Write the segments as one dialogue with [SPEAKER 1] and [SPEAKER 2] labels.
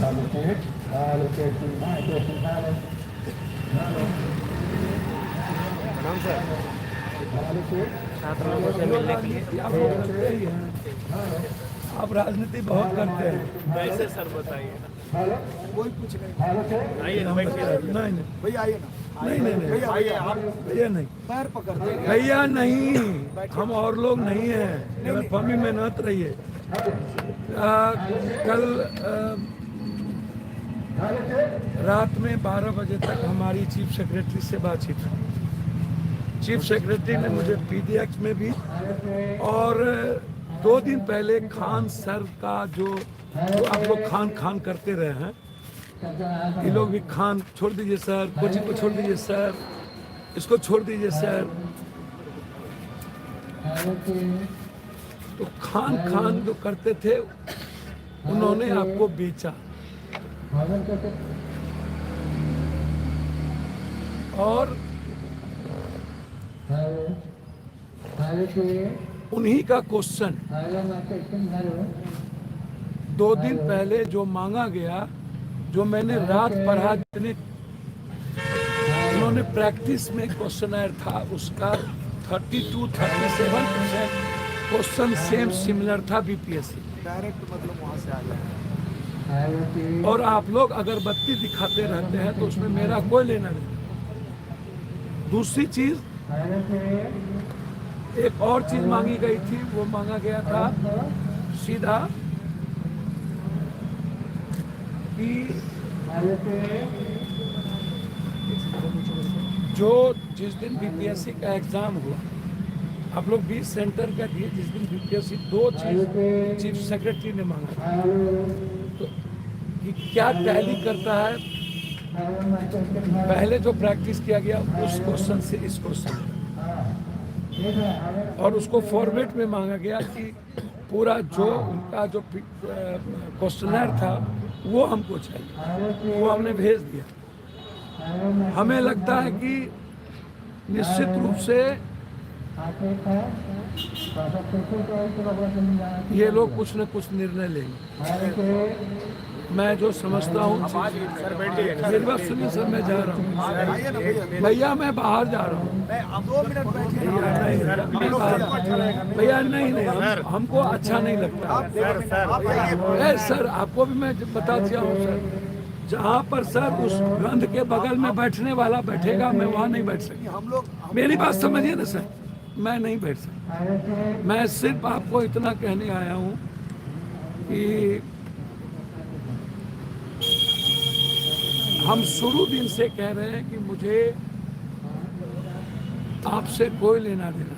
[SPEAKER 1] प्रणाम सर। छात्र लोगों से मिलने के लिए
[SPEAKER 2] आप राजनीति बहुत करते हैं।
[SPEAKER 1] कैसे सर बताइए?
[SPEAKER 3] कोई कुछ नहीं।
[SPEAKER 1] आइए ना, बैठिए।
[SPEAKER 2] नहीं नहीं
[SPEAKER 3] भैया आइए ना।
[SPEAKER 2] नहीं नहीं नहीं
[SPEAKER 3] भैया भैया आप
[SPEAKER 2] भैया नहीं
[SPEAKER 3] पैर पकड़ते हैं।
[SPEAKER 2] भैया नहीं, हम और लोग नहीं हैं। गलतफहमी में न रहिए। कल रात में 12 बजे तक हमारी चीफ सेक्रेटरी से बातचीत हुई। चीफ सेक्रेटरी ने मुझे पीडीएक्स में भी और 2 दिन पहले खान सर का जो आप लोग खान खान करते रहे हैं, ये लोग भी खान छोड़ दीजिए सर, कोचिंग को छोड़ दीजिए सर, इसको छोड़ दीजिए सर। तो खान खान जो करते थे उन्होंने आपको बेचा और उन्हीं का क्वेश्चन 2 दिन पहले जो मांगा गया, जो मैंने रात पढ़ा, उन्होंने प्रैक्टिस में क्वेश्चनर था, उसका 32-37% क्वेश्चन सेम सिमिलर था बीपीएससी।
[SPEAKER 3] डायरेक्ट मतलब वहाँ से आ गया।
[SPEAKER 2] और आप लोग अगरबत्ती दिखाते रहते हैं तो उसमें मेरा कोई लेना नहीं। दूसरी चीज, एक और चीज मांगी गई थी, वो मांगा गया था सीधा कि जो जिस दिन बीपीएससी का एग्जाम हुआ, आप लोग 20 सेंटर का दिए, जिस दिन बीपीएससी 2 चीज चीफ सेक्रेटरी ने मांगा, तो कि क्या टैली करता है पहले जो प्रैक्टिस किया गया उस क्वेश्चन से इस क्वेश्चन, और उसको फॉर्मेट में मांगा गया कि पूरा जो उनका जो क्वेश्चनर था वो हमको चाहिए, वो हमने भेज दिया। हमें लगता है कि निश्चित रूप से ये लोग कुछ न कुछ निर्णय लेंगे। मैं जो समझता हूँ,
[SPEAKER 1] सर बैठिए।
[SPEAKER 2] मेरी बात सुनिए सर, मैं जा रहा हूँ भैया, मैं बाहर जा रहा हूँ
[SPEAKER 3] 2 मिनट बैठिए।
[SPEAKER 2] भैया। नहीं नहीं, हमको अच्छा नहीं लगता सर। आपको भी मैं बता दिया हूँ सर, जहाँ पर सर उस गंध के बगल में बैठने वाला बैठेगा, मैं वहाँ नहीं बैठ सकता।
[SPEAKER 3] हम लोग
[SPEAKER 2] मेरी बात समझिए ना सर, मैं नहीं बैठ सकता। मैं सिर्फ आपको इतना कहने आया हूँ कि हम शुरू दिन से कह रहे हैं कि मुझे आपसे कोई लेना देना,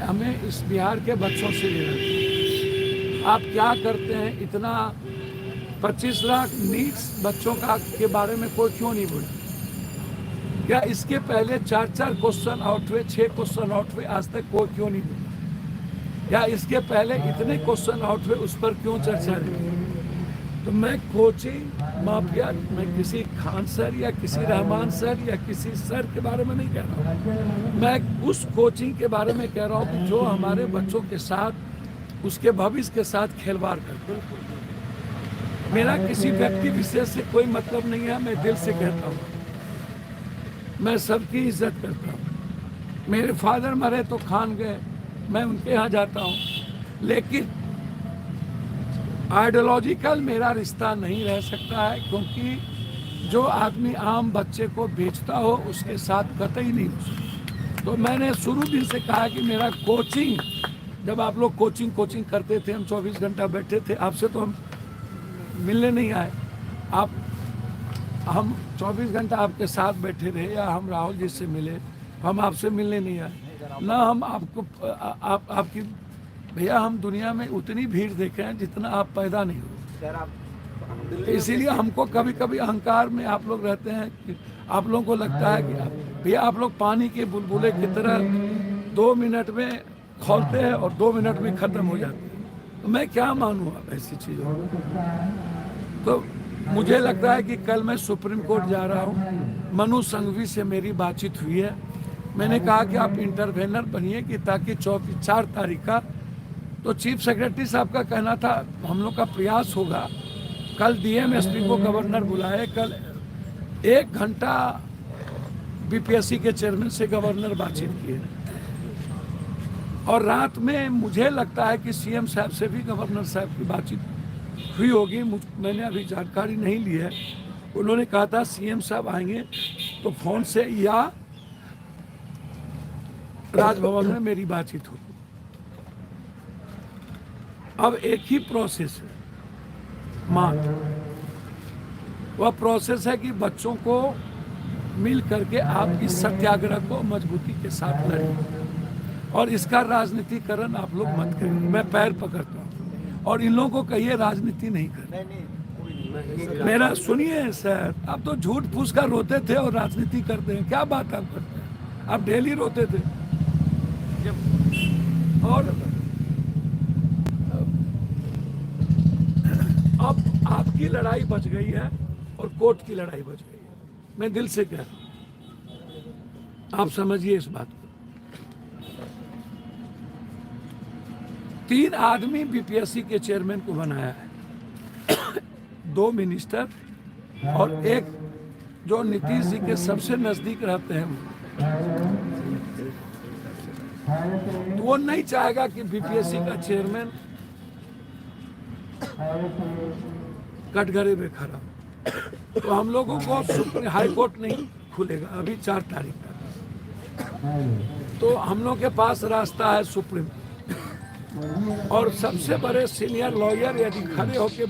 [SPEAKER 2] हमें इस बिहार के बच्चों से लेना। आप क्या करते हैं, इतना 25 लाख नीड्स बच्चों का के बारे में कोई क्यों नहीं बोला? क्या इसके पहले 4 क्वेश्चन आउट हुए, 6 क्वेश्चन आउट हुए, आज तक कोई क्यों नहीं बोला? या इसके पहले इतने क्वेश्चन आउट हुए, उस पर क्यों चर्चा नहीं? तो मैं कोचिंग माफिया, मैं किसी खान सर या किसी रहमान सर या किसी सर के बारे में नहीं कह रहा हूँ। मैं उस कोचिंग के बारे में कह रहा हूँ कि जो हमारे बच्चों के साथ, उसके भविष्य के साथ खिलवाड़ करते हैं। मेरा किसी व्यक्ति विशेष से कोई मतलब नहीं है, मैं दिल से कहता हूँ, मैं सबकी इज्जत करता हूँ। मेरे फादर मरे तो खान गए, मैं उनके यहाँ जाता हूँ, लेकिन आइडियोलॉजिकल मेरा रिश्ता नहीं रह सकता है, क्योंकि जो आदमी आम बच्चे को बेचता हो उसके साथ कतई नहीं हो सकता। तो मैंने शुरू दिन से कहा कि मेरा कोचिंग, जब आप लोग कोचिंग करते थे, हम 24 घंटा बैठे थे, आपसे तो हम मिलने नहीं आए। हम 24 घंटा आपके साथ बैठे रहे, या हम राहुल जी से मिले, हम आपसे मिलने नहीं आए ना। हम आपको आपकी भैया, हम दुनिया में उतनी भीड़ देखे हैं जितना आप पैदा नहीं हो। इसीलिए हमको कभी कभी अहंकार में आप लोग रहते हैं कि आप लोगों को लगता है कि भैया आप लोग पानी के बुलबुले की तरह 2 मिनट में खोलते हैं और 2 मिनट में ख़त्म हो जाते हैं। तो मैं क्या मानूँ आप ऐसी चीज़ों। तो मुझे लगता है कि कल मैं सुप्रीम कोर्ट जा रहा हूँ। मनु संघवी से मेरी बातचीत हुई है। मैंने कहा कि आप इंटरवेनर बनिए कि ताकि 4 तारीख का, तो चीफ सेक्रेटरी साहब का कहना था, हम लोग का प्रयास होगा कल डीएमएसपी को गवर्नर बुलाए, कल 1 घंटा बीपीएससी के चेयरमैन से गवर्नर बातचीत किए, और रात में मुझे लगता है कि सीएम साहब से भी गवर्नर साहब की बातचीत हुई होगी, मैंने अभी जानकारी नहीं ली है। उन्होंने कहा था सीएम साहब आएंगे तो फोन से या राजभवन में मेरी बातचीत होगी। अब एक ही प्रोसेस है वह प्रोसेस है कि बच्चों को मिल करके आप इस सत्याग्रह को मजबूती के साथ लड़ें, और इसका राजनीतिकरण आप लोग मत करिए। मैं पैर पकड़ता हूँ, और इन लोगों को कहिए राजनीति नहीं करें। मेरा सुनिए सर, आप तो झूठ फूस कर रोते थे और राजनीति करते हैं, क्या बात आप करते हैं? आप डेली रोते थे। और अब आपकी लड़ाई बच गई है और कोर्ट की लड़ाई बच गई है। मैं दिल से कह रहा हूं, आप समझिए इस बात को। 3 आदमी बीपीएससी के चेयरमैन को बनाया है, 2 मिनिस्टर और एक जो नीतीश जी के सबसे नजदीक रहते हैं। तो वो नहीं चाहेगा कि बीपीएससी का चेयरमैन कटघरे में खड़ा हो। तो हम लोगों को सुप्रीम हाई कोर्ट नहीं खुलेगा अभी 4 तारीख तक। तो हम लोग के पास रास्ता है सुप्रीम, और सबसे बड़े सीनियर लॉयर यदि खड़े होके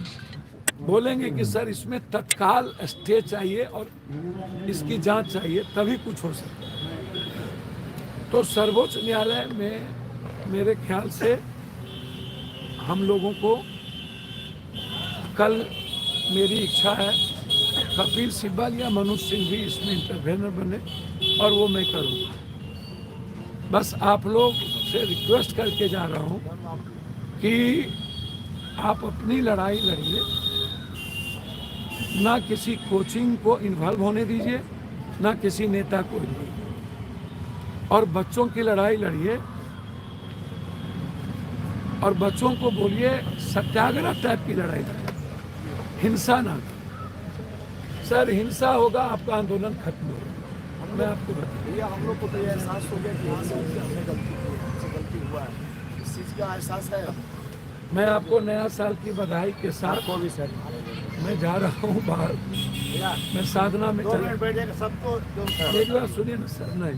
[SPEAKER 2] बोलेंगे कि सर इसमें तत्काल स्टे चाहिए और इसकी जांच चाहिए, तभी कुछ हो सकता है। तो सर्वोच्च न्यायालय में मेरे ख्याल से हम लोगों को कल, मेरी इच्छा है कपिल सिब्बल या मनोज सिंह भी इसमें इंटरवेनर बने, और वो मैं करूँगा। बस आप लोग से रिक्वेस्ट करके जा रहा हूँ कि आप अपनी लड़ाई लड़िए, ना किसी कोचिंग को इन्वॉल्व होने दीजिए, ना किसी नेता को, और बच्चों की लड़ाई लड़िए, और बच्चों को बोलिए सत्याग्रह टाइप की लड़ाई लड़िए, हिंसा ना। सर हिंसा होगा आपका आंदोलन खत्म होगा। मैं आपको बताऊं,
[SPEAKER 3] हम लोग को तो ये एहसास हो गया कि हमने गलती हुआ है, इस चीज़ का एहसास है।
[SPEAKER 2] मैं आपको नया साल की बधाई के साथ
[SPEAKER 3] भी सर
[SPEAKER 2] मैं जा रहा हूँ बाहर, मैं साधना में चला।
[SPEAKER 3] बैठेगा सबको
[SPEAKER 2] एक बार सुनिए ना सर, नहीं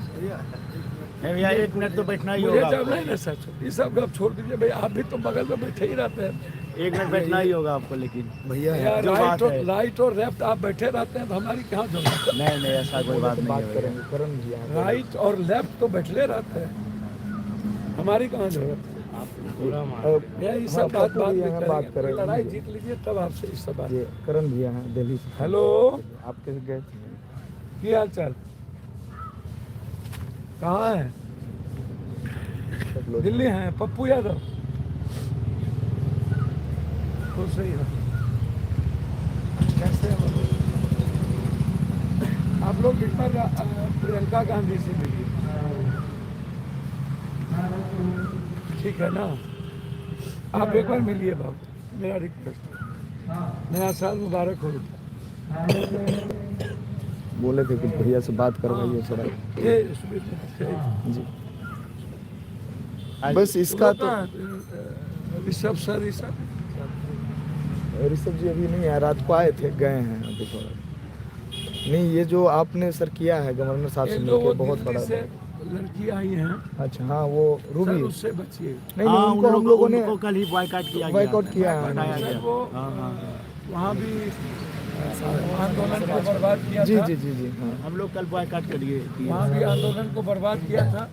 [SPEAKER 3] भैया 1 मिनट तो बैठना ही
[SPEAKER 2] मुझे
[SPEAKER 3] होगा।
[SPEAKER 2] जब नहीं ना सच, ये सब गप छोड़ दीजिए भाई, आप भी तो बगल में बैठे ही रहते हैं।
[SPEAKER 3] 1 मिनट बैठना ही होगा आपको, लेकिन भैया
[SPEAKER 2] यार
[SPEAKER 3] जो बात है
[SPEAKER 2] राइट और लेफ्ट आप बैठे रहते हैं तो हमारी कहाँ जरूरत है?
[SPEAKER 3] नहीं ऐसा कोई बात नहीं है।
[SPEAKER 2] राइट और लेफ्ट तो बैठे रहते हैं, हमारी कहाँ जरूरत है? ये सब बात में करेंगे। लड़ाई जीत लीजिए तब आपसे इस सब बात।
[SPEAKER 4] करण भैया हैं दिल्ली से।
[SPEAKER 2] हेलो,
[SPEAKER 4] आप कैसे गए?
[SPEAKER 2] की हाल चाल? कहाँ है? दिल्ली हैं। पप्पू यादव खुश रही हो? कैसे हो आप लोग? एक बार प्रियंका गांधी से मिलिए, ठीक है ना? आप एक बार मिलिए बाबू, मेरा रिक्वेस्ट। नया साल मुबारक हो।
[SPEAKER 4] बोले थे कि भैया से बात करवाइए थोड़ा। जी बस इसका तो
[SPEAKER 2] ऋषभ सर,
[SPEAKER 4] ऋषभ जी अभी नहीं है, रात को आए थे, गए हैं अभी थोड़ा। नहीं ये जो आपने सर किया है गवर्नर साहब से मिलकर, बहुत बड़ा
[SPEAKER 2] लड़की आई हैं।
[SPEAKER 4] अच्छा हाँ, वो रूबी,
[SPEAKER 2] उससे बचिए।
[SPEAKER 4] नहीं उनको हम लोगों ने
[SPEAKER 3] कल ही बॉयकॉट किया
[SPEAKER 4] है।
[SPEAKER 2] वो वहाँ भी आंदोलन को बर्बाद किया
[SPEAKER 4] जी
[SPEAKER 2] था।
[SPEAKER 4] जी जी जी हाँ।
[SPEAKER 3] हम लोग कल बॉयकॉट करिए,
[SPEAKER 2] वहाँ भी आंदोलन को बर्बाद किया था।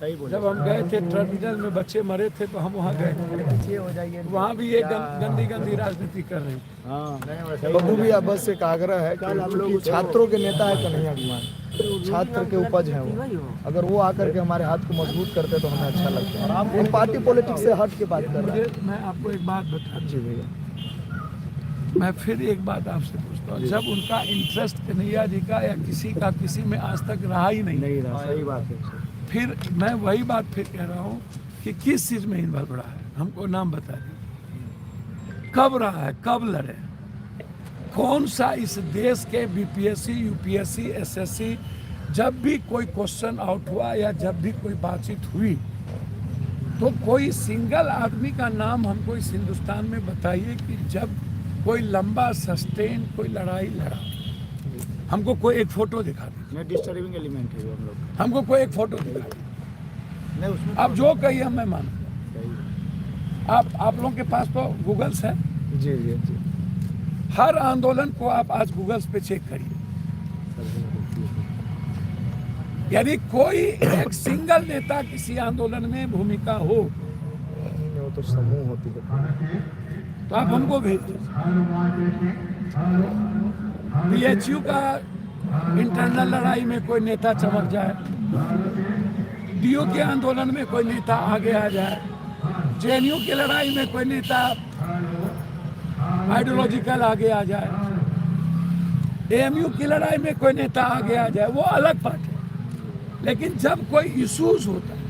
[SPEAKER 3] सही बोले।
[SPEAKER 2] जब हम गए थे टर्मिनल में, बच्चे मरे थे तो हम वहाँ गए थे।
[SPEAKER 3] हो जाइए।
[SPEAKER 2] वहाँ भी ये गंदी गंदी राजनीति कर रहे हैं।
[SPEAKER 3] हाँ
[SPEAKER 4] बब्बू भैया बस एक आग्रह है कि छात्रों के नेता है कन्हैया कुमार, छात्र के उपज है वो, अगर वो आकर के हमारे हाथ को मजबूत करते तो हमें अच्छा लगता है। हम पार्टी पॉलिटिक्स से हट के बात कर रहे हैं।
[SPEAKER 2] मैं आपको एक बात बता
[SPEAKER 4] जी भैया,
[SPEAKER 2] मैं फिर एक बात आपसे पूछता हूँ, जब उनका इंटरेस्ट कन्हैया जी का या किसी का किसी में आज तक रहा ही नहीं
[SPEAKER 4] रहा, सही बात है।
[SPEAKER 2] फिर मैं वही बात फिर कह रहा हूँ कि किस चीज़ में इन्वॉल्व रहा है, हमको नाम बता दीजिए। कब रहा है, कब लड़े? कौन सा इस देश के बीपीएससी, यूपीएससी, एसएससी जब भी कोई क्वेश्चन आउट हुआ या जब भी कोई बातचीत हुई तो कोई सिंगल आदमी का नाम हमको इस हिंदुस्तान में बताइए कि जब कोई लंबा सस्टेन कोई लड़ाई लड़ा, हमको कोई एक फोटो दिखा दीजिए।
[SPEAKER 3] डिस्टर्बिंग एलिमेंट है हम लोग,
[SPEAKER 2] हमको कोई एक फोटो दिखा दीजिए।
[SPEAKER 3] नहीं उसमें
[SPEAKER 2] आप जो कहिए मैं मानूं। आप लोगों के पास तो गूगल्स है,
[SPEAKER 4] जी जी जी।
[SPEAKER 2] हर आंदोलन को आप आज गूगल्स पे चेक करिए, यानी कोई एक सिंगल नेता किसी आंदोलन में भूमिका हो
[SPEAKER 4] नहीं, वो तो समूह होती है।
[SPEAKER 2] तो आप हमको भेज दीजिए। बीएचयू का इंटरनल लड़ाई में कोई नेता चमक जाए, डीयू के आंदोलन में कोई नेता आगे आ जाए, जेएनयू की लड़ाई में कोई नेता आइडियोलॉजिकल आगे आ जाए, एएमयू की लड़ाई में कोई नेता आगे आ जाए, वो अलग बात है। लेकिन जब कोई इश्यूज होता है,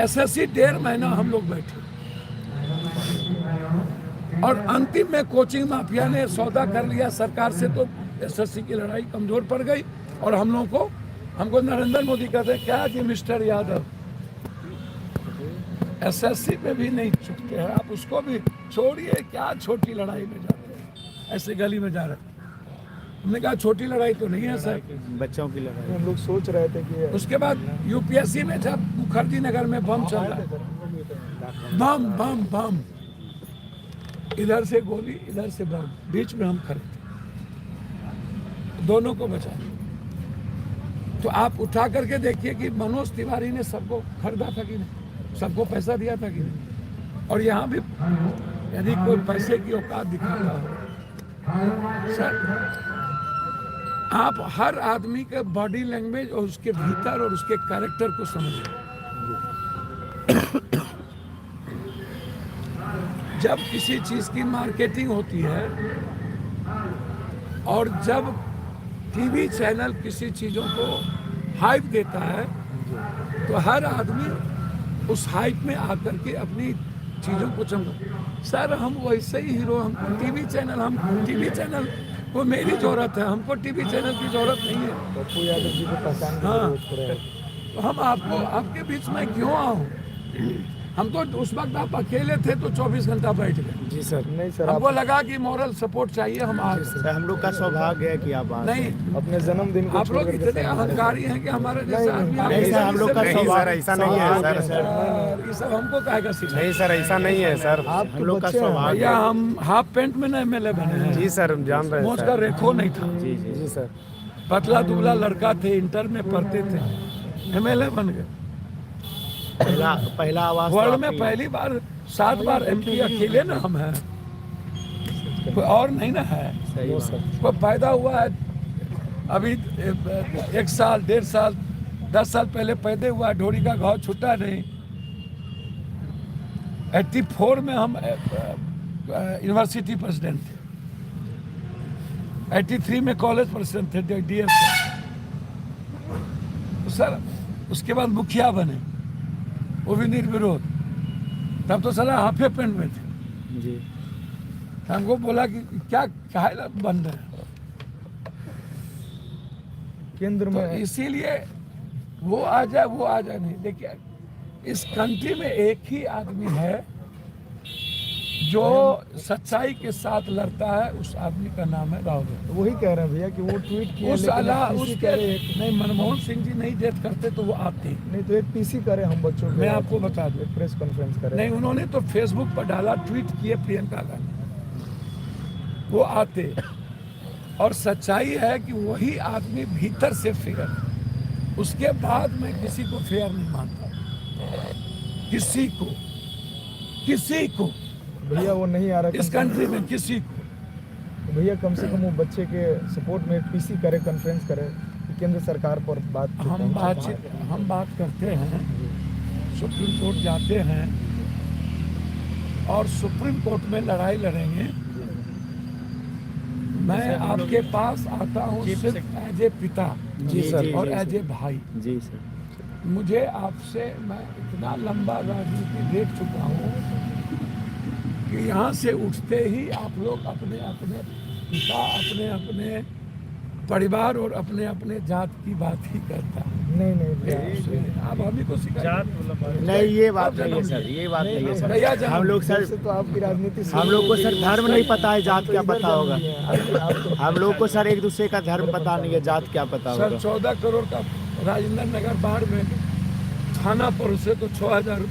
[SPEAKER 2] एसएससी 1.5 महीना हम लोग बैठे और अंतिम में कोचिंग माफिया ने सौदा कर लिया सरकार से, तो एसएससी की लड़ाई कमजोर पड़ गई। और हमको नरेंद्र मोदी कहते हैं क्या जी मिस्टर यादव, एसएससी पे भी नहीं चुकते हैं, आप उसको भी छोड़िए, क्या छोटी लड़ाई में जा रहे हैं, ऐसे गली में जा रहे हैं। हमने कहा छोटी लड़ाई तो नहीं है सर,
[SPEAKER 3] बच्चों की लड़ाई।
[SPEAKER 4] हम लोग सोच रहे थे कि
[SPEAKER 2] उसके बाद यूपीएससी में जब मुखर्जी नगर में बम चल रहा है, बम बम बम, इधर से गोली इधर से बम, बीच में हम खड़े थे, दोनों को बचा लिया। तो आप उठा करके देखिए कि मनोज तिवारी ने सबको खरीदा था कि नहीं, सबको पैसा दिया था कि नहीं। और यहाँ भी यदि कोई पैसे की औकात दिखाता हो सर, आप हर आदमी के बॉडी लैंग्वेज और उसके भीतर और उसके कैरेक्टर को समझिए। जब किसी चीज की मार्केटिंग होती है और जब टीवी चैनल किसी चीजों को हाइप देता है, तो हर आदमी उस हाइप में आकर के अपनी चीजों को चमका। सर हम वैसे ही हीरो, हम टीवी चैनल वो मेरी जरूरत है, हमको टीवी चैनल की जरूरत नहीं है।
[SPEAKER 4] पप्पू यादव जी को पहचान की
[SPEAKER 2] हाँ।
[SPEAKER 4] जरूरत पड़ रही है।
[SPEAKER 2] तो हम आपके बीच में क्यों आऊँ? हम तो उस वक्त आप अकेले थे तो 24 घंटा बैठ गए।
[SPEAKER 3] जी सर।
[SPEAKER 4] नहीं सर,
[SPEAKER 2] हमको लगा कि मॉरल सपोर्ट चाहिए, हम आ गए।
[SPEAKER 3] सर हम लोग का सौभाग्य है कि आप आ
[SPEAKER 2] नहीं,
[SPEAKER 4] अपने जन्मदिन को
[SPEAKER 2] आप
[SPEAKER 4] छोड़
[SPEAKER 2] लोग
[SPEAKER 4] करके
[SPEAKER 2] इतने अहंकारी हैं कि हमारे जैसे आदमी
[SPEAKER 3] नहीं सर, हम लोग का सौभाग्य ऐसा नहीं है सर।
[SPEAKER 2] सर, ये सब हमको कहेगा सिखा।
[SPEAKER 3] नहीं सर ऐसा नहीं है सर,
[SPEAKER 4] आप
[SPEAKER 3] हम लोग का
[SPEAKER 4] बच्चे हैं।
[SPEAKER 3] सौभाग्य।
[SPEAKER 2] भैया हम हाफ पैंट में एमएलए बने हैं।
[SPEAKER 3] जी सर हम जान रहे हैं
[SPEAKER 2] मोच
[SPEAKER 3] सर।
[SPEAKER 2] का रेखो नहीं था,
[SPEAKER 3] जी जी जी सर।
[SPEAKER 2] पतला दुबला लड़का थे, इंटर में पढ़ते थे, एमएलए बन गए।
[SPEAKER 3] पहला आवाज तो
[SPEAKER 2] वर्ल्ड में
[SPEAKER 3] आपकी-
[SPEAKER 2] पहली बार 7 बार एमपी अकेले ना हम हैं, कोई और नहीं ना है।
[SPEAKER 3] सही बात।
[SPEAKER 2] कोई पैदा हुआ है अभी 1 साल 1.5 साल 10 साल पहले पैदा हुआ है, ढोरी का घाव छूटा नहीं। 84 में हम यूनिवर्सिटी प्रेसिडेंट थे, 83 में कॉलेज प्रेसिडेंट थे डीएस सर। उसके बाद मुखिया बने, वो भी निर्विरोध। तब तो साला हाफे पेंट में थे।
[SPEAKER 3] जी
[SPEAKER 2] हमको बोला कि क्या काहे बन रहे हैं,
[SPEAKER 4] केंद्र
[SPEAKER 2] तो
[SPEAKER 4] में
[SPEAKER 2] इसीलिए वो आ जाए नहीं। देखिए इस कंट्री में एक ही आदमी है जो सच्चाई के साथ लड़ता है, उस आदमी का नाम है राहुल गांधी।
[SPEAKER 4] वही कह रहे हैं भैया कि वो ट्वीट किए,
[SPEAKER 2] उस
[SPEAKER 4] लेकिन
[SPEAKER 2] अला
[SPEAKER 4] एक PC
[SPEAKER 2] उसके
[SPEAKER 4] करे,
[SPEAKER 2] नहीं, मनमोहन सिंह जी नहीं डेथ करते तो वो आते।
[SPEAKER 4] नहीं तो एक पीसी करे हम बच्चों के।
[SPEAKER 2] मैं आपको बता दूं,
[SPEAKER 4] एक प्रेस कॉन्फ्रेंस करे।
[SPEAKER 2] नहीं उन्होंने तो फेसबुक पर डाला, ट्वीट किए प्रियंका गांधी, वो आते। और सच्चाई है कि वही आदमी भीतर से फेयर है। उसके बाद मैं किसी को फेयर नहीं मानता, किसी को
[SPEAKER 4] भैया वो नहीं आ रहा
[SPEAKER 2] इस कंट्री में किसी को।
[SPEAKER 4] भैया कम से कम वो बच्चे के सपोर्ट में एक पीसी करे, कॉन्फ्रेंस करे, कि केंद्र सरकार पर बात
[SPEAKER 2] हम बात करते हैं, सुप्रीम कोर्ट जाते हैं और सुप्रीम कोर्ट में लड़ाई लड़ेंगे। मैं आपके पास आता हूँ सिर्फ एज ए पिता
[SPEAKER 3] जी सर
[SPEAKER 2] और एज ए भाई।
[SPEAKER 3] जी सर।
[SPEAKER 2] मुझे आपसे, मैं इतना लंबा राजनीति देख चुका हूँ कि यहाँ से उठते ही आप लोग अपने अपने पिता, अपने अपने परिवार और अपने अपने जात की बात ही करता है।
[SPEAKER 4] नहीं भैया,
[SPEAKER 2] आप हम ही को सिखा
[SPEAKER 1] जात मतलब
[SPEAKER 3] नहीं, ये बात नहीं है सर, ये बात नहीं है सर।
[SPEAKER 2] भैया
[SPEAKER 3] हम लोग सर,
[SPEAKER 4] वैसे तो आपकी राजनीति
[SPEAKER 3] हम लोग को सर धर्म नहीं पता है, जात क्या पता होगा।
[SPEAKER 4] होगा।
[SPEAKER 3] हम लोग को सर एक दूसरे का धर्म पता नहीं है, जात क्या पता
[SPEAKER 2] सर
[SPEAKER 3] होगा।
[SPEAKER 2] 14 करोड़ का राजेंद्र नगर बाढ़ में थाना पर से तो 6,000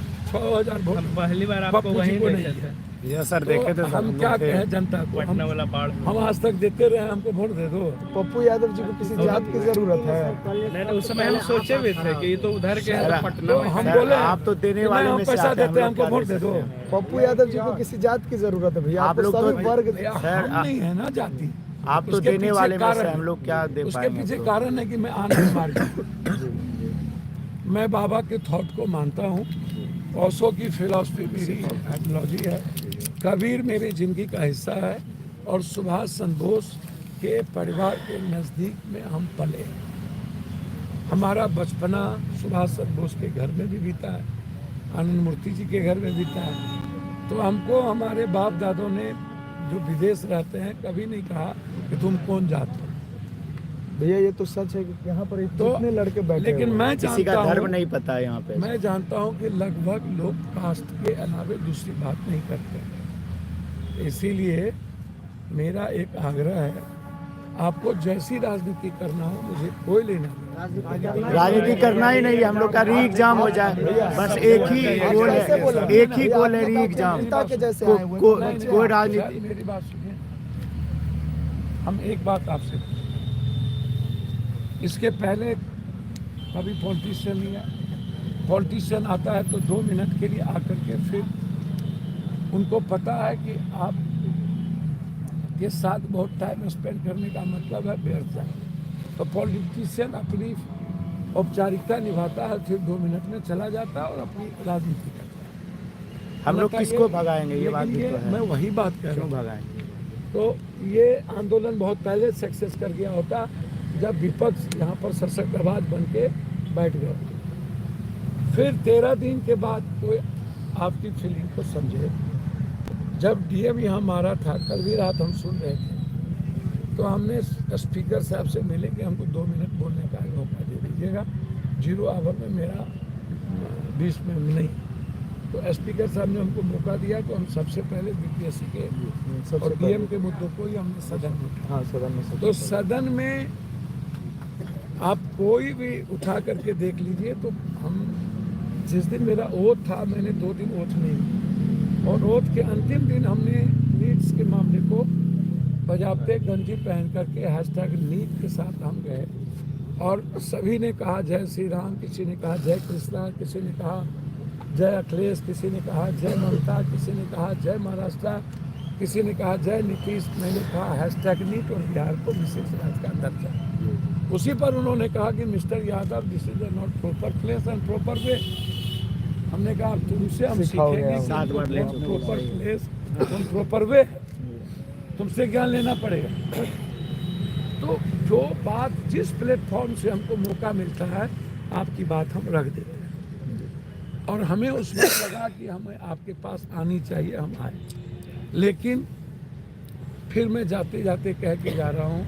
[SPEAKER 2] वोट
[SPEAKER 1] पहली बार आपको
[SPEAKER 2] पप्पू जी
[SPEAKER 1] वहीं
[SPEAKER 2] को
[SPEAKER 1] देखे
[SPEAKER 2] नहीं
[SPEAKER 1] थे
[SPEAKER 2] है।
[SPEAKER 3] ये सर
[SPEAKER 2] तो
[SPEAKER 3] देखे थे सर,
[SPEAKER 2] हम क्या कहें जनता को,
[SPEAKER 1] पटना वाला बाढ़ में।
[SPEAKER 2] हम आज तक देते रहे, हमको वोट दे दो।
[SPEAKER 4] पप्पू यादव जी को किसी जात की जरूरत है?
[SPEAKER 1] नहीं तो उस समय हम सोचे भी थे कि ये तो उधर के हैं, तो पटना
[SPEAKER 2] तो
[SPEAKER 1] में
[SPEAKER 2] हम
[SPEAKER 3] सर,
[SPEAKER 2] बोले
[SPEAKER 3] आप तो देने
[SPEAKER 2] कि
[SPEAKER 3] वाले
[SPEAKER 2] नहीं,
[SPEAKER 3] में
[SPEAKER 2] हम
[SPEAKER 3] से
[SPEAKER 2] पैसा
[SPEAKER 3] आते हैं,
[SPEAKER 2] देते हैं,
[SPEAKER 3] हम लोग
[SPEAKER 2] हमको
[SPEAKER 3] क्या
[SPEAKER 2] वोट दे
[SPEAKER 3] दे
[SPEAKER 2] दो।
[SPEAKER 3] सकते हैं?
[SPEAKER 4] पप्पू यादव जी को किसी जात की जरूरत है भैया?
[SPEAKER 3] आप
[SPEAKER 4] आप
[SPEAKER 3] लोग
[SPEAKER 4] लोग
[SPEAKER 3] तो-
[SPEAKER 4] सभी वर्ग
[SPEAKER 2] भैया,
[SPEAKER 3] सर,
[SPEAKER 2] हम नहीं है ना जाति।
[SPEAKER 3] आप तो
[SPEAKER 2] उसके
[SPEAKER 3] देने
[SPEAKER 2] पीछे
[SPEAKER 3] वाले में
[SPEAKER 2] कारण
[SPEAKER 3] से,
[SPEAKER 2] है।
[SPEAKER 3] हम लोग क्या दे
[SPEAKER 2] उसके
[SPEAKER 3] पाएंगे
[SPEAKER 2] पीछे
[SPEAKER 3] तो।
[SPEAKER 2] कारण है कि मैं आनंद मार्ग मैं बाबा के थॉट को मानता हूँ। ओशो की फिलॉसफी मेरी आइडियोलॉजी है। कबीर मेरी जिंदगी का हिस्सा है और सुभाष चंद्र बोस के परिवार के नज़दीक में हम पले। हमारा बचपना सुभाष चंद्र बोस के घर में भी बीता है, आनंद मूर्ति जी के घर में बीता है। तो हमको हमारे बाप दादों ने जो विदेश रहते हैं कभी नहीं कहा कि तुम कौन जात हो।
[SPEAKER 4] भैया ये तो सच है कि यहाँ पर
[SPEAKER 2] तो
[SPEAKER 4] इतने लड़के बैठे
[SPEAKER 2] लेकिन
[SPEAKER 4] हुए हैं।
[SPEAKER 2] मैं
[SPEAKER 3] किसी का
[SPEAKER 2] जानता
[SPEAKER 3] धर्म
[SPEAKER 2] हूँ,
[SPEAKER 3] नहीं पता है यहाँ पे।
[SPEAKER 2] मैं जानता हूँ कि लगभग लोग कास्ट के अलावे दूसरी बात नहीं करते। इसीलिए मेरा एक आग्रह है, आपको जैसी राजनीति करना हो मुझे कोई लेना नहीं।
[SPEAKER 3] राजनीति करना ही नहीं है, हम लोग का री एग्जाम हो जाए, बस एक ही गोल
[SPEAKER 4] कैसे बोला?
[SPEAKER 3] है, एक ही गोल है, री
[SPEAKER 4] आप
[SPEAKER 3] एग्जाम।
[SPEAKER 4] पिता के जैसे
[SPEAKER 3] को-
[SPEAKER 4] आए हुए
[SPEAKER 3] को-
[SPEAKER 4] हैं।
[SPEAKER 3] कोई राजनीति,
[SPEAKER 2] मेरी बात सुनिए, हम एक बात आपसे, इसके पहले कभी पॉलिटिशियन नहीं है। पॉलिटिशियन आता है तो 2 मिनट के लिए आकर के फिर उनको पता है कि आप के साथ बहुत टाइम स्पेंड करने का मतलब है व्यर्थ जाए। तो पॉलिटिशियन अपनी औपचारिकता निभाता है, फिर 2 मिनट में चला जाता है और अपनी राजनीति करता है।
[SPEAKER 3] हम लोग
[SPEAKER 2] बताइए,
[SPEAKER 3] किसको भगाएंगे, ये बात
[SPEAKER 2] लेकिन
[SPEAKER 3] भी
[SPEAKER 2] ये
[SPEAKER 3] तो है।
[SPEAKER 2] मैं वही बात कह रहा
[SPEAKER 3] क्यों
[SPEAKER 2] हूँ।
[SPEAKER 3] भगाएंगे?
[SPEAKER 2] तो ये आंदोलन बहुत पहले सक्सेस कर गया होता जब विपक्ष यहाँ पर सशक्त आवाज बन के बैठ गए। फिर 13 दिन के बाद कोई आपकी फीलिंग को समझे। जब डीएम यहाँ मारा था, कल भी रात हम सुन रहे थे, तो हमने स्पीकर साहब से मिले कि हमको 2 मिनट बोलने का मौका दे दीजिएगा, 0 आवर में मेरा 20 में नहीं। तो स्पीकर साहब ने हमको मौका दिया, तो हम सबसे पहले बीपीएससी के
[SPEAKER 4] सबसे
[SPEAKER 2] और
[SPEAKER 4] पहले।
[SPEAKER 2] डीएम के मुद्दों को ही हमने सदन में उठाया।
[SPEAKER 4] हाँ सदन में
[SPEAKER 2] तो सदन में आप कोई भी उठा करके देख लीजिए, तो हम जिस दिन मेरा ओथ था, मैंने 2 दिन ओथ नहीं ली। और ओथ के अंतिम दिन हमने नीट्स के मामले को बजाबते गंजी पहन करके हैशटैग नीट के साथ हम गए और सभी ने कहा जय श्री राम, किसी ने कहा जय कृष्णा, किसी ने कहा जय अखिलेश, किसी ने कहा जय ममता, किसी ने कहा जय महाराष्ट्र, किसी ने कहा जय नीतीश। मैंने कहा हैशटैग नीट और बिहार को विशेष राज्य का दर्जा। उसी पर उन्होंने कहा कि mister Yadav this is not proper place and proper way. हमने कहा तुमसे हम
[SPEAKER 4] सिखाओगे
[SPEAKER 2] सीखेंगे
[SPEAKER 4] आप।
[SPEAKER 3] सात बार ले
[SPEAKER 2] प्रॉपर प्लेस और प्रॉपर वे, तुमसे ज्ञान लेना पड़ेगा। तो जो बात जिस प्लेटफॉर्म से हमको मौका मिलता है, आपकी बात हम रख देते हैं। और हमें उस वक्त लगा कि हमें आपके पास आनी चाहिए, हम आए। लेकिन फिर मैं जाते जाते कह के जा रहा हूँ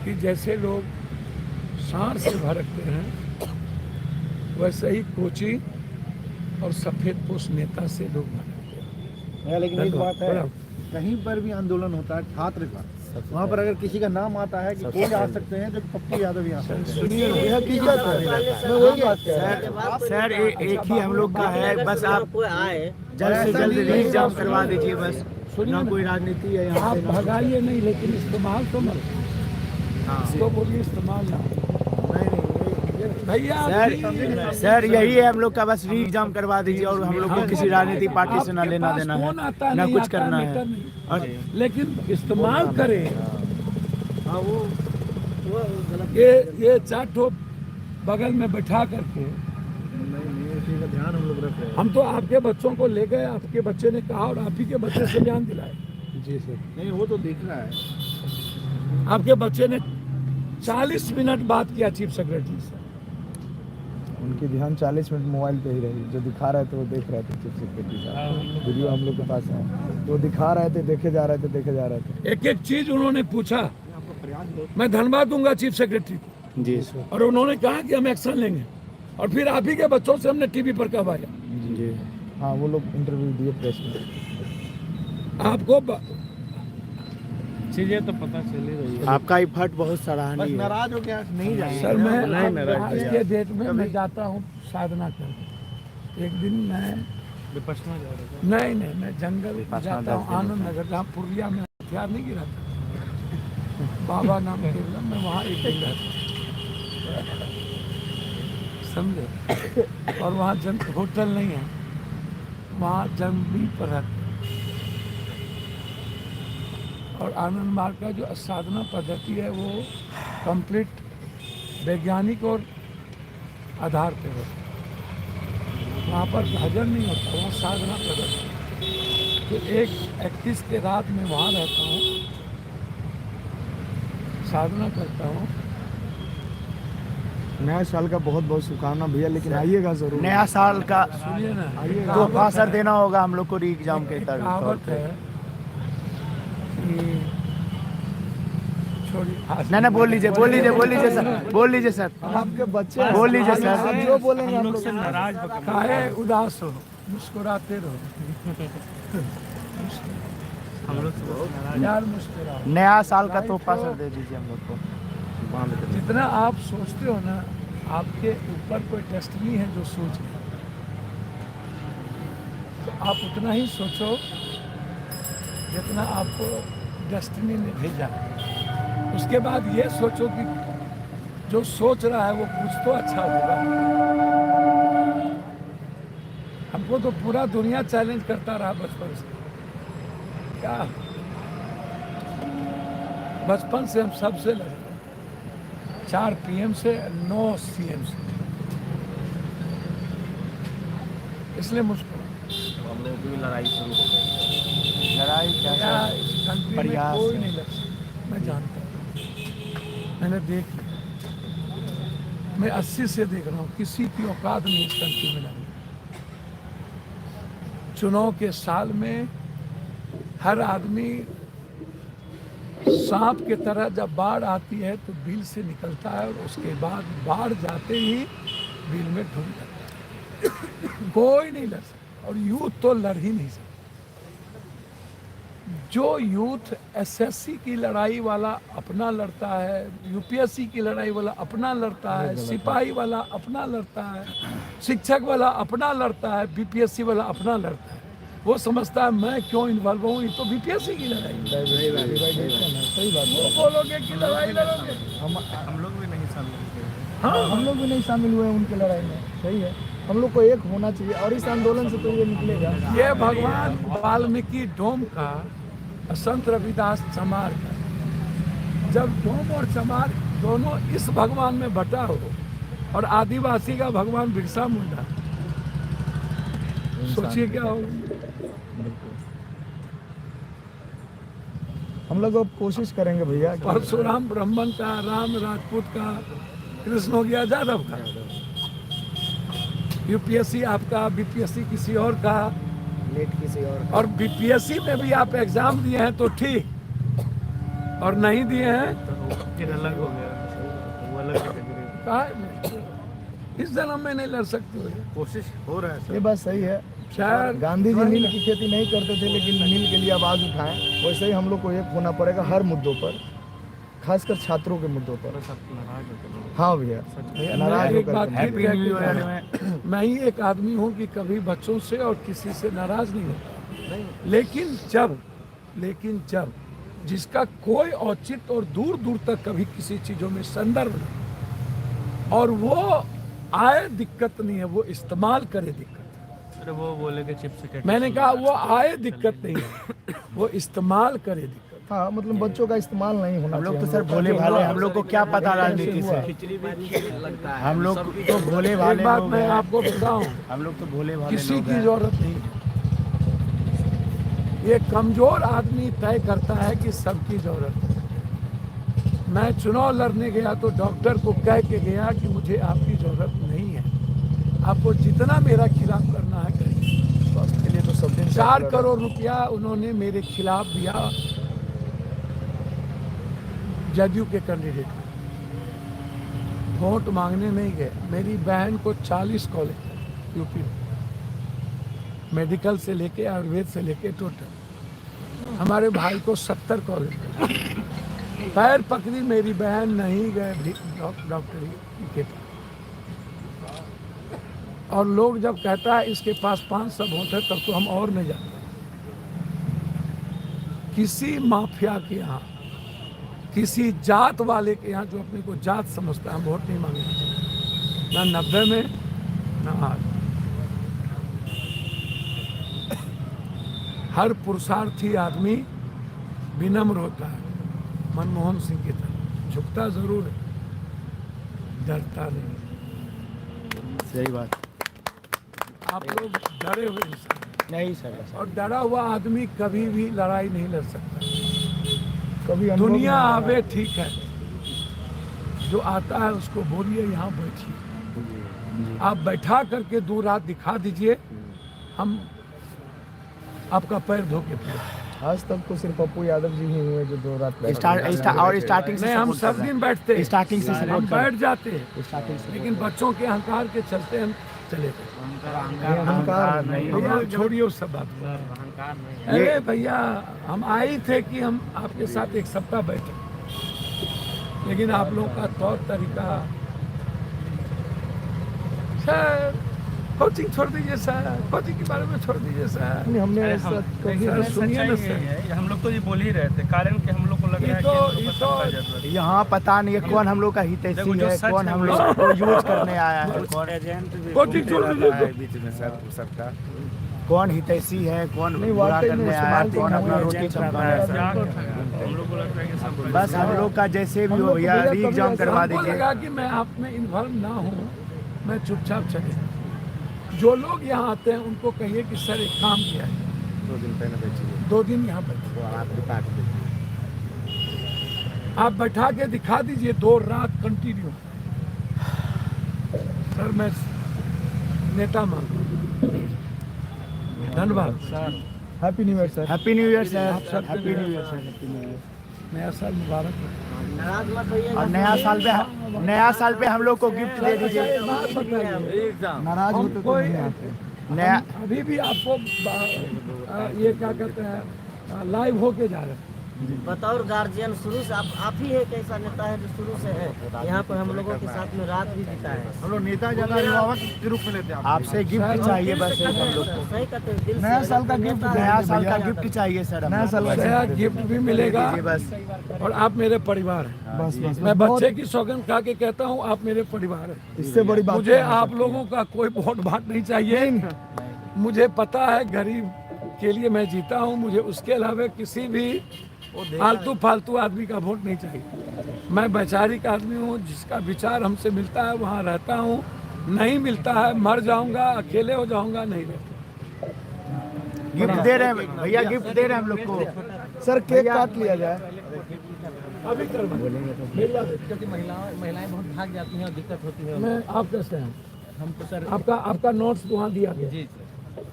[SPEAKER 2] कि जैसे लोग सांड से भड़कते हैं, वैसे ही कोचिंग और सफेद पोश नेता से लोग भड़कते हैं।
[SPEAKER 5] लेकिन एक बात है,
[SPEAKER 2] बड़ा-
[SPEAKER 5] कहीं पर भी आंदोलन होता है छात्र का, वहाँ पर अगर किसी का नाम आता है कि कौन आ सकते हैं, तो पप्पू यादव यहाँ से।
[SPEAKER 2] सुनिए ना,
[SPEAKER 4] यह हकीकत है। मैं वही बात कह रहा हूँ।
[SPEAKER 3] सर एक ही हम लोग का है, बस आप जल्द से जल्द री एग्जाम करवा दीजिए, बस।
[SPEAKER 2] सुनिए
[SPEAKER 3] ना
[SPEAKER 2] ना,
[SPEAKER 3] कोई राजनीति है यहाँ
[SPEAKER 2] आप
[SPEAKER 3] पे, ना-
[SPEAKER 2] भगाइए नहीं, लेकिन इस्तेमाल तो मत। इसको बोलिए इस्तेमाल ना। भैया
[SPEAKER 3] सर यही है हम लोग का, बस री एग्जाम करवा दीजिए और हम लोग को किसी राजनीति पार्टी से ना लेना देना है, ना कुछ करना है। और
[SPEAKER 2] लेकिन इस्तेमाल करें।
[SPEAKER 5] हाँ वो
[SPEAKER 2] ये 4 ठो बगल में बैठा करके
[SPEAKER 5] नहीं, इसी का ध्यान हम लोग रख रहे हैं।
[SPEAKER 2] हम तो आपके बच्चों को ले गए, आपके बच्चे ने कहा और आप ही के बच्चे से ध्यान दिलाए।
[SPEAKER 4] जी सर।
[SPEAKER 5] नहीं वो तो दिख रहा है।
[SPEAKER 2] आपके बच्चे ने 40 मिनट बात किया चीफ सेक्रेटरी से।
[SPEAKER 4] उनकी ध्यान 40 मिनट मोबाइल पे ही रही। जो दिखा रहे थे वो देख रहे थे चीफ सेक्रेटरी साहब, वीडियो हम लोग के पास है। तो दिखा रहे थे, देखे जा रहे थे।
[SPEAKER 2] एक एक चीज उन्होंने पूछा। मैं धन्यवाद दूंगा चीफ सेक्रेटरी को
[SPEAKER 3] जी
[SPEAKER 2] और उन्होंने कहा कि हम एक्शन लेंगे। और फिर आप ही के बच्चों से हमने टीवी पर करवाया।
[SPEAKER 3] जी
[SPEAKER 4] हाँ, वो लोग इंटरव्यू दिए प्रेस में।
[SPEAKER 2] आपको
[SPEAKER 1] चीजें तो पता चल ही रही है।
[SPEAKER 3] आपका एफर्ट बहुत सराहनीय है।
[SPEAKER 5] नाराज हो गया नहीं जाए
[SPEAKER 2] सर मैं
[SPEAKER 1] नाराज
[SPEAKER 2] आज के डेट में मैं जाता हूँ साधना करके। एक दिन मैं
[SPEAKER 1] विपश्यना जा रहे थे।
[SPEAKER 2] नहीं मैं जंगल जाता हूँ आनंद नगर, जहाँ पूर्णिया में हथियार नहीं गिरा था, बाबा नाम के मैं वहाँ एक दिन रहता हूँ, समझे। और वहाँ होटल नहीं है, वहाँ जमीन पर रहते। और आनंद मार्ग का जो साधना पद्धति है वो कंप्लीट वैज्ञानिक और आधार पे है। वहाँ पर भजन नहीं होता, वहाँ साधना पद्धति। तो 31 के रात में वहाँ रहता हूँ, साधना करता हूँ।
[SPEAKER 4] नया साल का बहुत बहुत शुभकामना भैया, लेकिन आइएगा जरूर।
[SPEAKER 3] नया साल का
[SPEAKER 2] सुनिए ना,
[SPEAKER 3] तो असर देना होगा हम लोग को री एग्जाम के तौर
[SPEAKER 2] कहावत
[SPEAKER 3] पे।
[SPEAKER 2] है कि छोड़ी
[SPEAKER 3] नहीं बोल लीजिए सर।
[SPEAKER 4] आपके बच्चे
[SPEAKER 3] बोल लीजिए सर।
[SPEAKER 4] आप जो बोलेंगे हम लोग
[SPEAKER 1] नाराज
[SPEAKER 2] काहे उदास हो, मुस्कुराते रहो
[SPEAKER 1] हम लोग से बहुत नाराज।
[SPEAKER 2] यार मुस्कुराओ।
[SPEAKER 3] नया साल का तोहफा सर दे दीजिए हम लोग को।
[SPEAKER 2] जितना आप सोचते हो ना, आपके ऊपर कोई डेस्टिनी है जो सोच रहे, तो आप उतना ही सोचो जितना आपको डेस्टिनी ने भेजा। उसके बाद ये सोचो कि जो सोच रहा है वो कुछ तो अच्छा होगा। हमको तो पूरा दुनिया चैलेंज करता रहा बचपन से। क्या बचपन से हम सबसे लड़े, 4 PM से 9 CM से, इसलिए मुश्किल।
[SPEAKER 1] हम लोग की भी लड़ाई शुरू हो गई।
[SPEAKER 3] लड़ाई
[SPEAKER 2] क्या इस कंट्री में
[SPEAKER 3] प्रयास
[SPEAKER 2] कोई
[SPEAKER 3] है।
[SPEAKER 2] नहीं लड़ सकता, मैं जानता हूँ, मैंने देख लिया। मैं 80 से देख रहा हूँ, किसी की औकात नहीं इस कंट्री में लड़ने। चुनाव के साल में हर आदमी सांप की तरह जब बाढ़ आती है तो बिल से निकलता है, और उसके बाद बाढ़ जाते ही बिल में ढूंढ जाता है। कोई नहीं लड़ सकता, और यूथ तो लड़ ही नहीं सकता। जो यूथ SSC की लड़ाई वाला अपना लड़ता है, UPSC की लड़ाई वाला अपना लड़ता है, सिपाही वाला अपना लड़ता है, शिक्षक वाला अपना लड़ता है, BPSC वाला अपना लड़ता है, वो समझता है मैं क्यों इन्वॉल्व हूँ, ये तो BPSC की लड़ाई है।
[SPEAKER 4] सही बात है।
[SPEAKER 2] वो बोलोगे कि लड़ाई लड़ोगे,
[SPEAKER 1] हम लोग भी नहीं शामिल।
[SPEAKER 2] हाँ
[SPEAKER 4] हम लोग भी नहीं शामिल हुए उनके लड़ाई में। सही है, हम लोग को एक होना चाहिए, और इस आंदोलन से तो ये निकलेगा।
[SPEAKER 2] ये भगवान वाल्मीकि डोम का, संत रविदास चमार का, जब डोम और चमार दोनों इस भगवान में बटा हो, और आदिवासी का भगवान बिरसा मुंडा, सोचिए क्या हो।
[SPEAKER 4] हम लोग अब कोशिश करेंगे भैया।
[SPEAKER 2] परशुराम ब्राह्मण का, राम राजपूत का, कृष्ण हो गया यादव का, UPSC आपका, BPSC किसी और का,
[SPEAKER 3] नेट किसी और
[SPEAKER 2] BPSC में भी आप एग्जाम दिए हैं तो ठीक, और नहीं दिए हैं
[SPEAKER 1] फिर अलग हो गया, वो अलग कैटेगरी।
[SPEAKER 2] काहे इस जन्म में नहीं लड़ सकते हो।
[SPEAKER 1] कोशिश हो रहा है
[SPEAKER 4] ये बात सही है।
[SPEAKER 2] शायद
[SPEAKER 4] गांधी जी नील की खेती नहीं करते थे, लेकिन नील के लिए आवाज उठाएं। वैसे ही हम लोग को एक होना पड़ेगा हर मुद्दों पर, खासकर छात्रों के मुद्दों पर।
[SPEAKER 1] सब नाराज होते हैं।
[SPEAKER 4] हाँ भैया,
[SPEAKER 2] मैं
[SPEAKER 4] नाराज
[SPEAKER 2] एक बात
[SPEAKER 4] होकर
[SPEAKER 2] फिर कह के मैं ही एक आदमी हूँ कि कभी बच्चों से और किसी से नाराज नहीं होता, लेकिन जब जिसका कोई औचित्य और दूर दूर तक कभी किसी चीजों में संदर्भ नहीं, और वो आए दिक्कत नहीं है, वो इस्तेमाल करे दिक्कत।
[SPEAKER 1] अरे वो बोले कि चिप से
[SPEAKER 2] मैंने कहा वो आए दिक्कत नहीं है, वो इस्तेमाल करे दिक्कत।
[SPEAKER 4] हाँ, मतलब बच्चों का इस्तेमाल नहीं होना
[SPEAKER 3] हम लोग
[SPEAKER 4] चाहिए।
[SPEAKER 3] तो सर भोले भाले, हम लोग को क्या पता राजनीति से। हम लोग तो भोले भाले
[SPEAKER 2] एक बात
[SPEAKER 3] लोग
[SPEAKER 2] मैं
[SPEAKER 3] हैं।
[SPEAKER 2] आपको बताऊं,
[SPEAKER 3] हम लोग तो भोले भाले
[SPEAKER 2] किसी
[SPEAKER 3] लोग
[SPEAKER 2] की
[SPEAKER 3] हैं।
[SPEAKER 2] जरूरत नहीं है। ये कमजोर आदमी तय करता है कि सबकी जरूरत है। मैं चुनाव लड़ने गया तो डॉक्टर को कह के गया कि मुझे आपकी जरूरत नहीं है, आपको जितना मेरा खिलाफ करना है करिए।
[SPEAKER 4] स्वास्थ्य के लिए तो सब दिन
[SPEAKER 2] 4 करोड़ रुपया उन्होंने मेरे खिलाफ दिया जदयू के कैंडिडेट को। वोट मांगने नहीं गए। मेरी बहन को 40 कॉलेज यूपी में, मेडिकल से लेके आयुर्वेद से लेके टोटल। हमारे भाई को 70 कॉलेज। पैर पकड़ी मेरी बहन, नहीं गए डॉक्टरी के पास। और लोग जब कहता है इसके पास 500 वोट है तब तो हम और नहीं जाते। किसी माफिया के यहाँ, किसी जात वाले के यहाँ जो अपने को जात समझता है, हम वोट नहीं मांगेंगे, ना 90 में ना आज। हर पुरुषार्थी आदमी विनम्र होता है, मनमोहन सिंह की तरह झुकता जरूर है, डरता नहीं।
[SPEAKER 3] सही बात।
[SPEAKER 2] आप लोग डरे हुए इंसान,
[SPEAKER 3] नहीं सर।
[SPEAKER 2] और डरा हुआ आदमी कभी भी लड़ाई नहीं लड़ सकता।
[SPEAKER 4] कभी अनुभव
[SPEAKER 2] दुनिया
[SPEAKER 4] नहीं
[SPEAKER 2] आवे ठीक है, जो आता है उसको बोलिए यहाँ बैठिए। आप बैठा करके 2 रात दिखा दीजिए, हम आपका पैर धो के पिए।
[SPEAKER 4] आज तक तो सिर्फ पप्पू यादव जी ही हुए जो 2 रात बैठे।
[SPEAKER 3] और स्टार्टिंग से
[SPEAKER 2] नहीं, हम सब दिन बैठते हैं,
[SPEAKER 3] स्टार्टिंग से
[SPEAKER 2] हम बैठ जाते हैं,
[SPEAKER 3] स्टार्टिंग से
[SPEAKER 2] लेकिन बच्चों के अहंकार के चलते हम चले गए।
[SPEAKER 4] अहंकार नहीं।
[SPEAKER 2] भैया छोड़िए उस सब बात को। अरे भैया, हम आए थे कि हम आपके साथ एक सप्ताह बैठे, लेकिन आप लोगों का तौर तरीका सर, कोचिंग छोड़ दीजिए सर, कोचिंग के बारे में छोड़ दीजिए सर।
[SPEAKER 4] नहीं, हमने ऐसा कभी
[SPEAKER 2] सर सुनिए ना सर,
[SPEAKER 1] हम लोग तो ये बोल ही रहे थे, कारण कि हम लोग को लग रहा है कि
[SPEAKER 2] ये तो
[SPEAKER 3] यहाँ पता नहीं है कौन हम लोग का हितैषी है, कौन हम लोग को यूज करने आया है,
[SPEAKER 2] कोचिंग छोड़ दीजिए।
[SPEAKER 3] कौन हितैषी है, कौन
[SPEAKER 4] नहीं,
[SPEAKER 3] बुरा
[SPEAKER 4] वाकई में
[SPEAKER 3] करने आया है,
[SPEAKER 4] इस्तेमाल
[SPEAKER 3] कौन अपना
[SPEAKER 4] करना
[SPEAKER 3] रोटी
[SPEAKER 4] है।
[SPEAKER 3] चमका रहा है।
[SPEAKER 1] हम लोग को लगता है कि सब
[SPEAKER 3] बस हम लोग का जैसे भी हो भैया रीएग्जाम करवा
[SPEAKER 2] हमको
[SPEAKER 3] दीजिए।
[SPEAKER 2] लगा कि मैं आप में इन्वॉल्व ना हूँ, मैं चुपचाप चले। जो लोग यहाँ आते हैं उनको कहिए कि सर एक काम किया है,
[SPEAKER 3] 2 दिन पहले बैठिए,
[SPEAKER 2] 2 दिन यहाँ बैठिए, आप बैठा के दिखा दीजिए 2 रात कंटिन्यू। सर मैं नेता मांगू। धन्यवाद sir.
[SPEAKER 4] Happy new year sir.
[SPEAKER 3] Happy new year sir.
[SPEAKER 2] आप सब
[SPEAKER 3] happy new year sir. Happy new year.
[SPEAKER 2] नया साल मुबारक हो।
[SPEAKER 3] और नया साल पे हम लोग को गिफ्ट दे दीजिए।
[SPEAKER 4] नाराज होते तो
[SPEAKER 2] कोई
[SPEAKER 4] नहीं आते।
[SPEAKER 3] नया
[SPEAKER 2] अभी भी आपको ये क्या कहते हैं, लाइव होके जा रहे हैं।
[SPEAKER 6] बतौर गार्जियन शुरू से आप ही एक ऐसा नेता है जो शुरू से है यहाँ पर हम लोगों के साथ में रात भी बिता है।
[SPEAKER 5] हम लोग नेता ज्यादा अभिभावक के रूप में लेते हैं
[SPEAKER 3] आपसे गिफ्ट चाहिए बस एक हम लोग को।
[SPEAKER 6] सही कहते हैं, दिल से
[SPEAKER 4] नया साल का गिफ्ट
[SPEAKER 3] नया साल का गिफ्ट चाहिए सर।
[SPEAKER 4] नया साल का
[SPEAKER 2] नया गिफ्ट भी मिलेगा,
[SPEAKER 3] बस
[SPEAKER 2] और आप मेरे परिवार हैं।
[SPEAKER 4] बस बस
[SPEAKER 2] मैं बच्चे की सौगंध खा के कहता हूँ, आप मेरे परिवार हैं।
[SPEAKER 4] इससे बड़ी बात
[SPEAKER 2] मुझे आप लोगों का कोई वोट भाट नहीं चाहिए। मुझे पता है गरीब के लिए मैं जीता हूँ, मुझे उसके अलावा किसी भी फालतू आदमी का वोट नहीं चाहिए। मैं वैचारिक आदमी हूँ, जिसका विचार हमसे मिलता है वहाँ रहता हूँ, नहीं मिलता है मर जाऊंगा, अकेले हो जाऊंगा, नहीं रहता।
[SPEAKER 3] गिफ्ट दे रहे हैं भैया, गिफ्ट दे रहे हैं हम लोग को।
[SPEAKER 4] सर केक काट लिया जाए।
[SPEAKER 2] अभी कर
[SPEAKER 6] क्योंकि महिलाएं बहुत भाग जाती हैं और दिक्कत होती है।
[SPEAKER 2] मैं आप कैसे हैं?
[SPEAKER 6] हमको सर
[SPEAKER 2] आपका नोट्स वहाँ दिया गया।
[SPEAKER 6] जी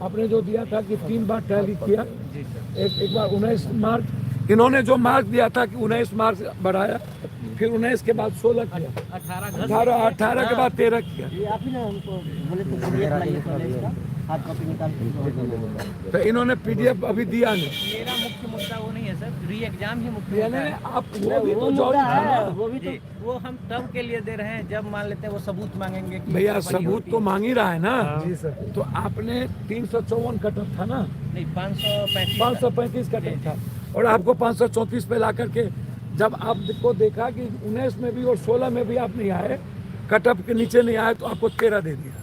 [SPEAKER 2] आपने जो दिया था कि 3 बार टैली किया, एक बार 19 मार्क, इन्होंने जो मार्क दिया था कि 19 मार्क बढ़ाया, फिर 19 के बाद 16 किया, 18 के बाद 13 किया।
[SPEAKER 6] ये आप ही ना हमको बोले थे PDF लाइए पहले इसका, हार्ड कॉपी निकाल के।
[SPEAKER 2] तो इन्होंने PDF अभी दिया नहीं।
[SPEAKER 6] मेरा मुख्य मुद्दा वो नहीं है सर, री एग्जाम ही मुख्य
[SPEAKER 2] यानी
[SPEAKER 6] मुद्दा है।
[SPEAKER 2] आप वो भी तो जॉब
[SPEAKER 6] मुद्दा है, वो भी तो वो हम तब के लिए दे रहे हैं जब मान लेते हैं वो सबूत मांगेंगे कि
[SPEAKER 2] भैया
[SPEAKER 6] बड़ी
[SPEAKER 2] सबूत
[SPEAKER 6] होती
[SPEAKER 2] तो
[SPEAKER 6] है।
[SPEAKER 2] मांग ही रहा है ना।
[SPEAKER 4] जी सर।
[SPEAKER 2] तो आपने 354 कटअप था ना,
[SPEAKER 6] नहीं 535
[SPEAKER 2] 535 कटअप था, और आपको 534 पे ला करके जब आपको देखा कि 19 में भी और 16 में भी आप नहीं आए, कटअप के नीचे नहीं आए, तो आपको 13 दे दिया।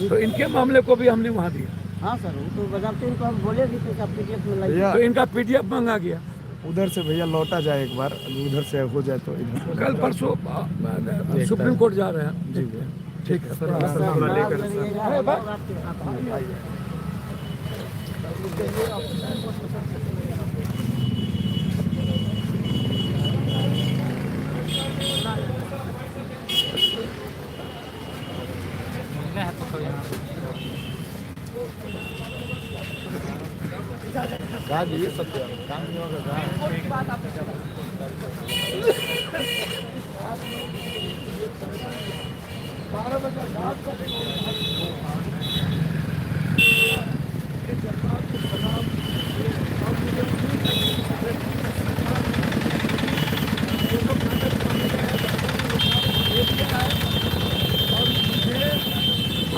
[SPEAKER 2] तो इनके मामले को भी हमने वहाँ दिया,
[SPEAKER 6] हाँ सर, वो तो बजाते इनको हम बोले भी कि PDF में लाइए।
[SPEAKER 4] भैया
[SPEAKER 2] तो इनका PDF मांगा गया।
[SPEAKER 4] उधर से भैया लौटा जाए एक बार, उधर से हो जाए तो इधर।
[SPEAKER 2] कल परसों सुप्रीम कोर्ट जा रहे हैं। ठीक है सर।
[SPEAKER 6] लेकर
[SPEAKER 1] क्या है तो यहाँ
[SPEAKER 4] ये सत्य काम नहीं होगा।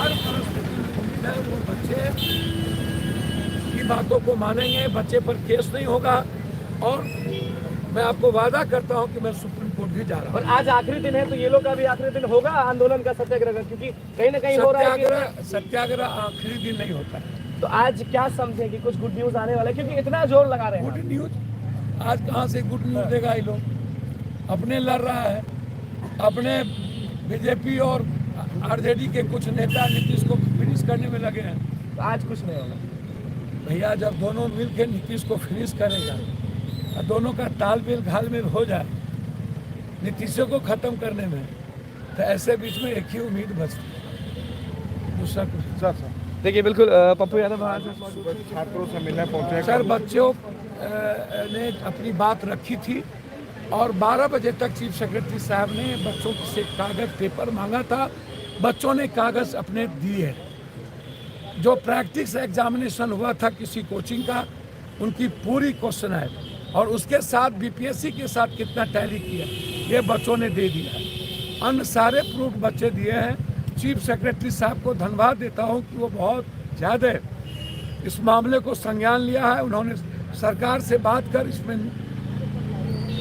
[SPEAKER 2] हर परिस्थिति में उम्मीद है वो बच्चे की बातों को मानेंगे, बच्चे पर केस नहीं होगा और मैं आपको वादा करता हूं कि मैं सुप्रीम कोर्ट भी जा रहा हूं।
[SPEAKER 7] और आज आखिरी दिन है तो ये लोग का भी आखिरी दिन होगा आंदोलन का, सत्याग्रह का, क्योंकि कहीं ना कहीं हो रहा है
[SPEAKER 2] सत्याग्रह आखिरी दिन नहीं होता है।
[SPEAKER 7] तो आज क्या समझे कि कुछ गुड न्यूज आने वाला है, क्योंकि इतना जोर लगा रहे हैं।
[SPEAKER 2] गुड न्यूज आज कहाँ से गुड न्यूज देगा ये लोग? अपने लड़ रहा है, अपने बीजेपी और आरजेडी के कुछ नेता नीतीश को फिनिश करने में लगे हैं।
[SPEAKER 7] तो आज कुछ नहीं होगा
[SPEAKER 2] भैया, जब दोनों मिलकर नीतीश को फिनिश करेगा और दोनों का तालमेल घालमेल हो जाए नीतीशों को खत्म करने में, तो ऐसे बीच में एक ही उम्मीद बचती है, दूसरा कुछ।
[SPEAKER 7] देखिए बिल्कुल पप्पू यादव
[SPEAKER 5] छात्रों से मिलने पहुंचे।
[SPEAKER 2] सर बच्चों ने अपनी बात रखी थी और 12 बजे तक चीफ सेक्रेटरी साहब ने बच्चों से कागज पेपर मांगा था। बच्चों ने कागज अपने दिए। जो प्रैक्टिस एग्जामिनेशन हुआ था किसी कोचिंग का, उनकी पूरी क्वेश्चन है और उसके साथ बीपीएससी के साथ कितना टैली किया ये बच्चों ने दे दिया। अन्य सारे प्रूफ बच्चे दिए हैं। चीफ सेक्रेटरी साहब को धन्यवाद देता हूं कि वो बहुत ज़्यादा इस मामले को संज्ञान लिया है। उन्होंने सरकार से बात कर इसमें